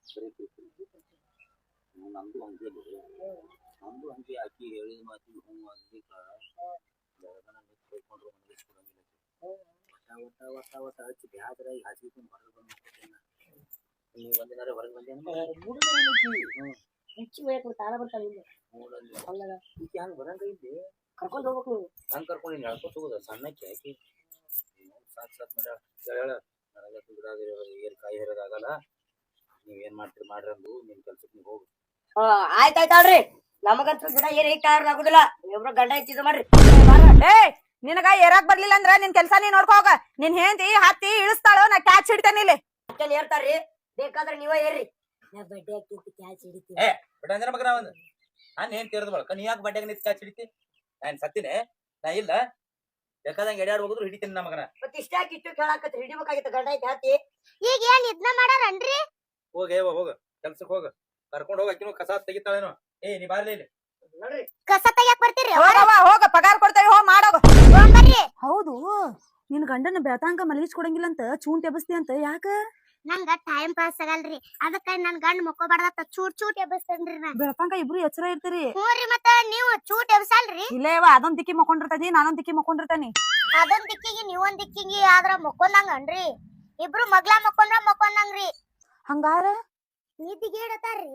ಸರಿ ನಮ್ದು ಹಂಗೆ ನಮ್ದು ಹಂಗೆ ಆಕಿ ಹೇಳಿದ ಮಾತಿಗೆ ಹ್ಞೂ ಅಂದಿಕ ಕೈಕೊಂಡ್ರು ಒಟ್ಟ ಒಟ್ಟ ಒಟ್ಟ ಒಟ್ಟ ಹಚ್ಚಿ ಬ್ಯಾದ್ರಾಗಿ ಹಾಸಿಕೊಂಡು ಹೊರಗೆ ಬಂದ್ಬಿಟ್ಟೇನ ನೀವು ಒಂದಿನಾರ ಹೊರಗೆ ಬಂದೇನ ಹೆಚ್ಚು ತಾಳ ಬರ್ತಾಳೆ ಈಕೆ ಹಂಗೆ ಬರಂಗ ಇದ್ದೆ ಕರ್ಕೊಂಡು ಹೋಗ್ಬೇಕು ಹಂಗೆ ಕರ್ಕೊಂಡು ನೀನು ಹೇಳ್ಕೊತ ಹೋಗೋದ ಸಣ್ಣಕ್ಕೆ ಆಕಿ ಸಾಕು ಸಾಕು ಮೇಡ ಹೇಳ ನನಗೆ ದುಡ್ಡಾಗ ಏನು ಕಾಯಿ ಹೇರೋದಾಗಲ್ಲ ನೀವೇನು ಮಾಡ್ತೀರಿ ಮಾಡ್ರಿ ಅಂದು ನಿಮ್ಮ ಕೆಲ್ಸಕ್ಕೆ ನೀವು ಹೋಗು ಆಯ್ತಾಯ್ತಾಳ್ರಿ ನಮಗಂತೂ ಗಿಡ ಏನ್ ಹಿಟ್ಟಾರ ಆಗುದಿಲ್ಲ ಇಬ್ರು ಗಂಡ ಹೆಚ್ಚಿದ ಮಾಡ್ರಿ ಏ ನಿನಗ ಏರಾಕ್ ಬರ್ಲಿಲ್ಲ ಅಂದ್ರ ನಿನ್ ಕೆಲ್ಸ ನೀ ನೋಡ್ಕೋ ಹೋಗ ನಿನ್ ಹೆಂಡತಿ ಹತ್ತಿ ಇಳಿಸ್ತಾಳೋ ನಾ ಕ್ಯಾಚ್ ಹಿಡ್ತೇನೆ ಇಲ್ಲಿ ಅಷ್ಟಲ್ಲಿ ಹೇಳ್ತಾರ್ರಿ ಬೇಕಾದ್ರೆ ನೀವೇ ಏರ್ರಿ ನಾ ಬಡ್ಡೆ ಹಾಕಿ ಕ್ಯಾಚ್ ಹಿಡಿತೀನಿ ಬಿಟ್ಟಂದ್ರೆ ಮಗ ನಾವೊಂದು ನಾನು ಏನ್ ತಿರ್ದ ಬಳಕ ನೀ ಯಾಕೆ ಬಡ್ಡೆಗೆ ನಿಂತು ಕ್ಯಾಚ್ ಹಿಡಿತಿ ನಾನು ಸತ್ತಿನೇ ನಾ ಇಲ್ಲ ಬೇಕಾದಂಗೆ ಎಡ್ಯಾಡ್ ಹೋಗಿದ್ರು ಹಿಡಿತೀನಿ ನಮಗನ ಮತ್ತೆ ಇಷ್ಟ ಹಾಕಿ ಇಟ್ಟು ಕೇಳಾಕತ್ರಿ ಹಿಡಿಬೇಕಾಗಿತ್ತು ಗಂಡ ಐತಿ ಹತ್ತಿ ಈಗ ಏನ್ ಇದನ್ನ ಮಾಡಾರನ್ರಿ ಹೋಗ ಹೋಗ ಕೆಲ್ಸಕ್ಕೆ ಹೋಗ ಕರ್ಕೊಂಡು ಹೋಗ ಆಕಿನೂ ಕಸ ತೆಗಿತಾಳೇನೋ ಏ ನೀ ಬಾರ್ಲಿ ಇಲ್ಲಿ ನೋಡ್ರಿ ಕಸ ತೆಗಿಯಾಕ ಬರ್ತೀರಿ ಹೋಗ ಪಗಾರ ಕೊಡ್ತೇವೆ ಹೋಗ್ ಮಾಡೋಗ ಬರ್ರಿ ಹೌದು ನಿನ್ ಗಂಡನ ಬೆಳತಾಂಕ ಮಲಗಿಸ್ ಕೊಡಂಗಿಲ್ಲ ಅಂತ ಚೂಂಟ್ ಎಬಸ್ತಿ ಅಂತ ಯಾಕ ನಂಗ ಟೈಮ್ ಪಾಸ್ ಆಗಲ್ರಿ ಅದಕ್ಕ ನನ್ ಗಂಡ ಮಕ್ಕೋಬಾರ್ದತ್ತ ಚೂಟ್ ಚೂಟ್ ಎಬ್ಬಸ್ತೇನ್ರಿ ನಾ ಬೆಳತಾಂಕ ಇಬ್ರು ಎಚ್ಚರ ಇರ್ತೀರಿ ಹ್ಞೂರಿ ಮತ್ತ ನೀವು ಚೂಟ್ ಎಬ್ಸಲ್ರಿ ಇಲ್ಲೇವ ಅದೊಂದ್ ದಿಕ್ಕಿ ಮಕ್ಕೊಂಡಿರ್ತದಿ ನಾನೊಂದ್ ದಿಕ್ಕಿ ಮಕ್ಕೊಂಡಿರ್ತಾನಿ ಅದೊಂದ್ ದಿಕ್ಕಿಗೆ ನೀವೊಂದ್ ದಿಕ್ಕಿಗೆ ಆದ್ರ ಮಕ್ಕೊಂದಂಗನ್ರಿ ಇಬ್ರು ಮಗ್ಲಾ ಮಕ್ಕೊಂಡ್ರ ಮಕ್ಕೊಂದಂಗ್ರಿ ಹಂಗಾರ ನಿದ್ದಿಗೆ ಇಡತಾರ್ರಿ